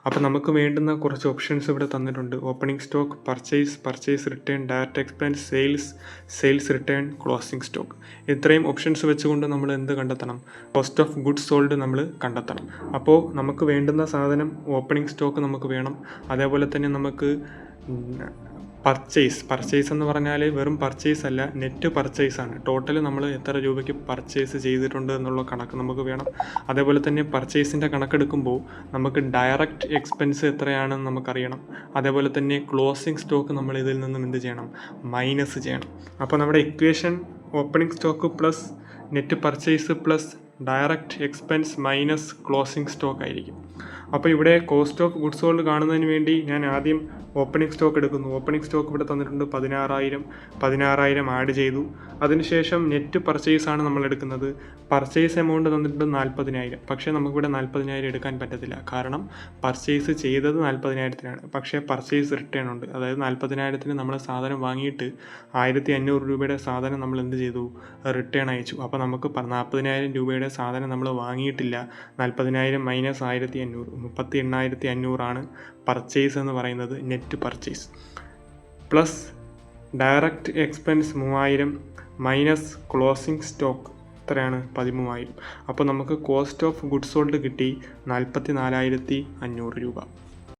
അപ്പോൾ നമുക്ക് വേണ്ടുന്ന കുറച്ച് ഓപ്ഷൻസ് ഇവിടെ തന്നിട്ടുണ്ട്. Opening stock, purchase return, direct expense, sales return, closing stock. ഇത്രയും ഓപ്ഷൻസ് വെച്ചുകൊണ്ട് നമ്മൾ എന്ത് കണ്ടെത്തണം? കോസ്റ്റ് ഓഫ് ഗുഡ്സ് സോൾഡ് നമ്മൾ കണ്ടെത്തണം. അപ്പോൾ നമുക്ക് വേണ്ടുന്ന സാധനം ഓപ്പണിംഗ് സ്റ്റോക്ക് നമുക്ക് വേണം. അതേപോലെ തന്നെ നമുക്ക് പർച്ചേസ് എന്ന് പറഞ്ഞാൽ വെറും പർച്ചേസ് അല്ല, നെറ്റ് പർച്ചേസ് ആണ്. ടോട്ടൽ നമ്മൾ എത്ര രൂപയ്ക്ക് പർച്ചേസ് ചെയ്തിട്ടുണ്ട് എന്നുള്ള കണക്ക് നമുക്ക് വേണം. അതേപോലെ തന്നെ പർച്ചേസിൻ്റെ കണക്കെടുക്കുമ്പോൾ നമുക്ക് ഡയറക്റ്റ് എക്സ്പെൻസ് എത്രയാണെന്ന് നമുക്കറിയണം. അതേപോലെ തന്നെ ക്ലോസിംഗ് സ്റ്റോക്ക് നമ്മൾ ഇതിൽ നിന്നും എന്ത് ചെയ്യണം? മൈനസ് ചെയ്യണം. അപ്പോൾ നമ്മുടെ equation opening stock plus net purchase plus direct expense minus closing stock ആയിരിക്കും. അപ്പോൾ ഇവിടെ കോസ്റ്റ് ഓഫ് ഗുഡ്സ് സോൾഡ് കാണുന്നതിന് വേണ്ടി ഞാൻ ആദ്യം ഓപ്പണിംഗ് സ്റ്റോക്ക് എടുക്കുന്നു. ഓപ്പണിംഗ് സ്റ്റോക്ക് ഇവിടെ തന്നിട്ടുണ്ട് 16,000 ആഡ് ചെയ്തു. അതിനുശേഷം നെറ്റ് പർച്ചേസ് ആണ് നമ്മൾ എടുക്കുന്നത്. പർച്ചേസ് എമൗണ്ട് തന്നിട്ടുണ്ട് 40,000. പക്ഷേ നമുക്കിവിടെ 40,000 എടുക്കാൻ പറ്റത്തില്ല. കാരണം പർച്ചേസ് ചെയ്തത് 40,000-നാണ്. പക്ഷേ പർച്ചേസ് റിട്ടേൺ ഉണ്ട്. അതായത് 40,000-ന് നമ്മൾ സാധനം വാങ്ങിയിട്ട് 1,500 രൂപയുടെ സാധനം നമ്മൾ എന്ത് ചെയ്തു? റിട്ടേൺ അയച്ചു. അപ്പോൾ നമുക്ക് 40,000 രൂപയുടെ സാധനം നമ്മൾ വാങ്ങിയിട്ടില്ല. 40,000 മൈനസ് 1,500 38,500 പർച്ചേസ് എന്ന് പറയുന്നത്, net purchase. Plus direct expense 3,000 minus closing stock എത്രയാണ്? 13,000. അപ്പോൾ നമുക്ക് കോസ്റ്റ് ഓഫ് ഗുഡ്സ് സോൾഡ് കിട്ടി 44,500 രൂപ.